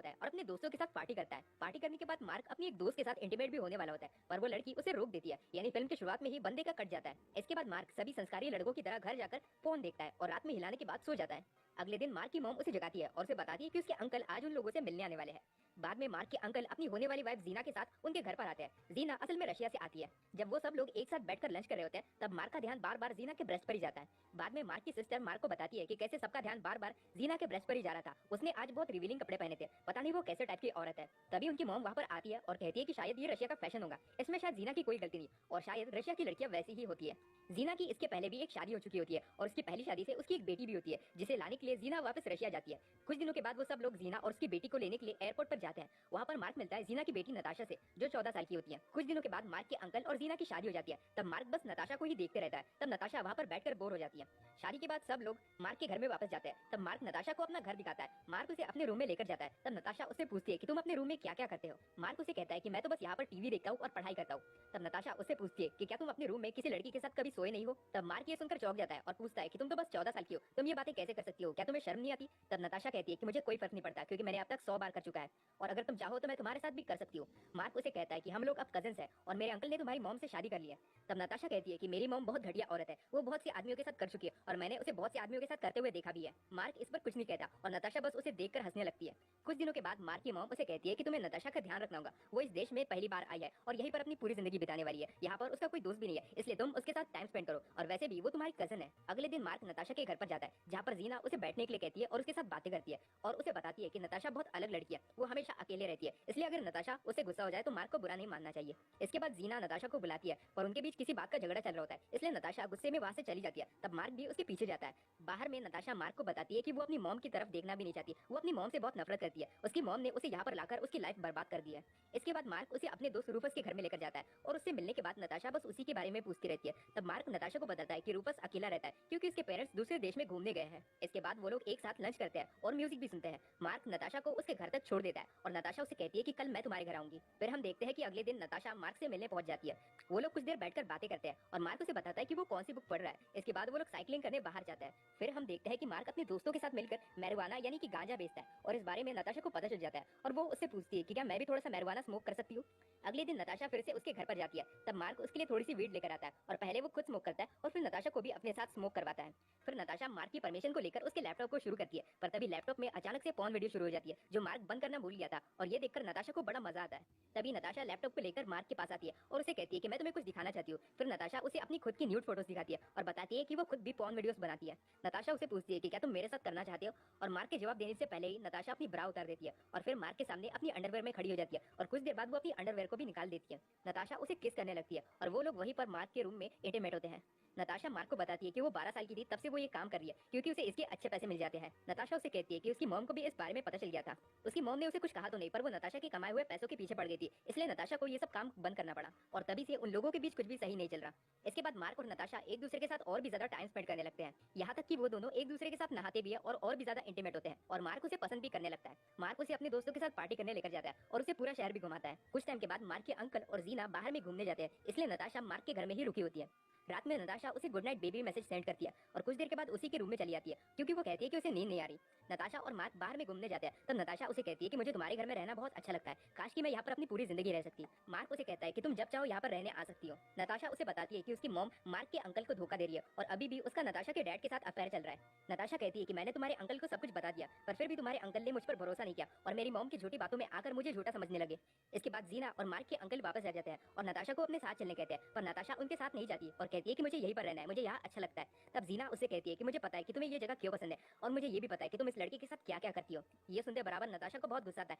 होता है और अपने दोस्तों के साथ पार्टी करता है। पार्टी करने के बाद मार्क अपनी एक दोस्त के साथ इंटीमेट भी होने वाला होता है, पर वो लड़की उसे रोक देती है। यानी फिल्म की शुरुआत में ही बंदे का कट जाता है। इसके बाद मार्क सभी संस्कारी लड़कों की तरह घर जाकर फोन देखता है और रात में हिलाने के बाद सो जाता है। अगले दिन मार्क की मॉम उसे जगाती है और उसे बताती है कि उसके अंकल आज उन लोगों से मिलने आने वाले हैं। बाद में मार्क के अंकल अपनी होने वाली वाइफ जीना के साथ उनके घर पर आते हैं। जीना असल में रशिया से आती है। जब वो सब लोग एक साथ बैठकर लंच कर रहे होते हैं, तब मार्क का ध्यान बार बार जीना के ब्रेस्ट पर ही जाता है। बाद में मार्क की सिस्टर मार्क को बताती है कि कैसे सबका ध्यान बार बार जीना के ब्रेस्ट पर ही जा रहा था। उसने आज बहुत रिवीलिंग कपड़े पहने थे, पता नहीं वो कैसे टाइप की औरत है। तभी उनकी मॉम वहाँ पर आती है और कहती है कि शायद ये रशिया का फैशन होगा, इसमें शायद जीना की कोई गलती नहीं और शायद रशिया की लड़कियां वैसी ही होती है। जीना की इसके पहले भी एक शादी हो चुकी होती है और उसकी पहली शादी से उसकी एक बेटी भी होती है, जिसे लाने के लिए जीना वापस रशिया जाती है। कुछ दिनों के बाद वो सब लोग जीना और उसकी बेटी को लेने के लिए एयरपोर्ट पर जाते हैं। वहाँ पर मार्क मिलता है जीना की बेटी नताशा से, जो 14 साल की होती है। कुछ दिनों के बाद मार्क के अंकल और जीना की शादी हो जाती है। तब मार्क बस नताशा को ही देखते रहता है। तब नताशा वहाँ पर बैठकर बोर हो जाती है। शादी के बाद सब लोग मार्क के घर में वापस जाते हैं। तब मार्क नताशा को अपना घर दिखाता है। मार्क उसे अपने रूम में लेकर जाता है। तब नताशा उससे पूछती है कि तुम अपने रूम में क्या क्या करते हो। मार्क उसे कहता है कि मैं तो बस यहाँ पर टीवी देखता हूँ और पढ़ाई करता हूँ। तब नताशा उससे पूछती है कि क्या तुम अपने रूम में किसी लड़की के साथ कभी सोए नहीं हो। तब मार्क ये सुनकर चौंक जाता है और पूछता है कि तुम तो बस 14 साल की हो, तुम ये बातें कैसे कर सकती हो, क्या तुम्हें शर्म नहीं आती। तब नताशा कहती है कि मुझे कोई फर्क नहीं पड़ता, क्योंकि मैंने अब तक 100 बार कर चुका है और अगर तुम चाहो तो मैं तुम्हारे साथ भी कर सकती हूँ। मार्क उसे कहता है कि हम लोग अब कजिन्स हैं और मेरे अंकल ने तुम्हारी मॉम से शादी कर ली है। तब नताशा कहती है कि मेरी मॉम बहुत घटिया औरत है, वो बहुत से आदमियों के साथ कर चुकी है और मैंने उसे बहुत से आदमियों के साथ करते हुए देखा भी है। मार्क इस पर कुछ नहीं कहता और नताशा बस उसे देखकर हंसने लगती है। कुछ दिनों के बाद मार्क की मॉम उसे कहती है कि तुम्हें नताशा का ध्यान रखना होगा, वो इस देश में पहली बार आई है और यहीं पर अपनी पूरी जिंदगी बिताने वाली है। यहाँ पर उसका कोई दोस्त भी नहीं है, इसलिए तुम उसके साथ टाइम स्पेंड करो और वैसे भी वो तुम्हारी कजन है। अगले दिन मार्क नताशा के घर पर जाता है, जहाँ पर जीना उसे बैठने के लिए कहती है और उसके साथ बातें करती है और उसे बताती है कि नताशा बहुत अलग लड़की है, वो हमेशा अकेले रहती है, इसलिए अगर नताशा उसे गुस्सा हो जाए तो मार्क को बुरा नहीं मानना चाहिए। इसके बाद जीना नताशा को बुलाती है पर उनके बीच किसी बात का झगड़ा चल रहा होता है, इसलिए नताशा गुस्से में वहाँ से चली जाती है। तब मार्क भी उसके पीछे जाता है। बाहर में नताशा मार्क को बताती है कि वो अपनी मॉम की तरफ देखना भी नहीं चाहती, वो अपनी मॉम से बहुत नफरत करती है। उसकी मॉम ने उसे यहाँ पर लाकर उसकी लाइफ बर्बाद कर दी है। इसके बाद मार्क उसे अपने दोस्त रूफस के घर में लेकर जाता है और उससे मिलने के बाद नताशा बस उसी के बारे में पूछती रहती है। तब मार्क नताशा को बताता है कि रूफस अकेला रहता है क्योंकि उसके पेरेंट्स दूसरे देश में घूमने गए हैं। इसके बाद वो लोग एक साथ लंच करते हैं और म्यूजिक भी सुनते हैं। मार्क नताशा को उसके घर तक छोड़ देता है और नताशा उसे कहती है कि कल मैं तुम्हारे घर आऊंगी। फिर हम देखते हैं कि अगले दिन नताशा मार्क से मिलने पहुंच जाती है। वो लोग कुछ देर बैठकर बातें करते हैं और मार्क उसे बताता है कि वो कौन सी बुक पढ़ रहा है। इसके बाद वो लोग साइकिलिंग करने बाहर जाते हैं। फिर हम देखते हैं कि मार्क अपने दोस्तों के साथ मिलकर मैरिजुआना यानी कि गांजा बेचता है और इस बारे में नताशा को पता चल जाता है और वो उससे पूछती है कि क्या मैं भी थोड़ा सा मैरिजुआना स्मोक कर सकती हूँ। अगले दिन नताशा फिर से उसके घर पर जाती है। तब मार्क उसके लिए थोड़ी सी वीड लेकर आता है और पहले वो खुद स्मोक करता है और फिर नताशा को भी अपने साथ स्मोक करवाता है। फिर नताशा मार्क की परमिशन को लेकर उसके लैपटॉप को शुरू करती है, पर तभी लैपटॉप में अचानक से पॉर्न वीडियो शुरू हो जाती है, जो मार्क बंद करना भूल गया था और ये देखकर नताशा को बड़ा मजा आता है। तभी नताशा लैपटॉप को लेकर मार्क के पास आती है और उसे कहती है कि मैं तुम्हें कुछ दिखाना चाहती हूँ। फिर नताशा उसे अपनी खुद की न्यूड फोटोज दिखाती है और बताती है कि वो खुद भी पॉर्न वीडियोस बनाती है। नताशा उसे पूछती है कि क्या तुम मेरे साथ करना चाहते हो, और मार्क के जवाब देने से पहले ही नताशा अपनी ब्रा उतार देती है और फिर मार्क के सामने अपनी अंडरवेयर में खड़ी हो जाती है और कुछ देर बाद वो अपनी अंडरवेयर को भी निकाल देती है। नताशा उसे किस करने लगती है और वो लोग वहीं पर मार्क के रूम में इंटीमेट होते हैं। नताशा मार्क को बताती है कि वो 12 साल की थी तब से वो ये काम कर रही है क्योंकि उसे इसके अच्छे पैसे मिल जाते हैं। नताशा उसे कहती है कि उसकी मॉम को भी इस बारे में पता चल गया था। उसकी मॉम ने उसे कुछ कहा तो नहीं, पर वो नताशा के कमाए हुए पैसों के पीछे पड़ गई थी, इसलिए नताशा को ये सब काम बंद करना पड़ा और तभी से उन लोगों के बीच कुछ भी सही नहीं चल रहा। इसके बाद मार्क और नताशा एक दूसरे के साथ और भी ज्यादा टाइम स्पेंड करने लगते हैं, यहाँ तक कि वो दोनों एक दूसरे के साथ नहाते भी है और भी ज्यादा इंटीमेट होते हैं और मार्क उसे पसंद भी करने लगता है। मार्क उसे अपने दोस्तों के साथ पार्टी करने लेकर जाता है और उसे पूरा शहर भी घुमाता है। कुछ टाइम के बाद मार्क के अंकल और जीना बाहर में घूमने जाते हैं, इसलिए नताशा मार्क के घर में ही रुकी होती है। रात में नताशा उसे good night baby message send करती है और कुछ देर के बाद उसी के रूम में चली जाती है क्योंकि वो कहती है कि उसे नींद नहीं आ रही। नताशा और मार्क बाहर में घूमने जाते हैं। तब नताशा उसे कहती है कि मुझे तुम्हारे घर में रहना बहुत अच्छा लगता है, काश कि मैं यहाँ पर अपनी पूरी जिंदगी रह सकती। मार्क उसे कहता है कि तुम जब चाहो यहाँ पर रहने आ सकती हो। नताशा उसे बताती है कि उसकी मॉम मार्क के अंकल को धोखा दे रही है और अभी भी उसका नताशा के डैड के साथ अफेयर चल रहा है। नताशा कहती है कि मैंने तुम्हारे अंकल को सब कुछ बता दिया, पर फिर भी तुम्हारे अंकल ने मुझ पर भरोसा नहीं किया और मेरी मॉम की झूठी बातों में आकर मुझे झूठा समझने लगे। इसके बाद जीना और मार्क के अंकल वापस आ जाते हैं और नताशा को अपने साथ चलने कहते हैं, पर नताशा उनके साथ नहीं जाती और कहती है कि मुझे यहीं पर रहना है, मुझे यहाँ अच्छा लगता है। तब जीना उसे कहती है कि मुझे पता है कि तुम्हें ये जगह क्यों पसंद है और मुझे ये भी पता है कि तुम इस लड़के के साथ क्या क्या करती हो। ये सुनते बराबर नताशा को बहुत गुस्सा आता है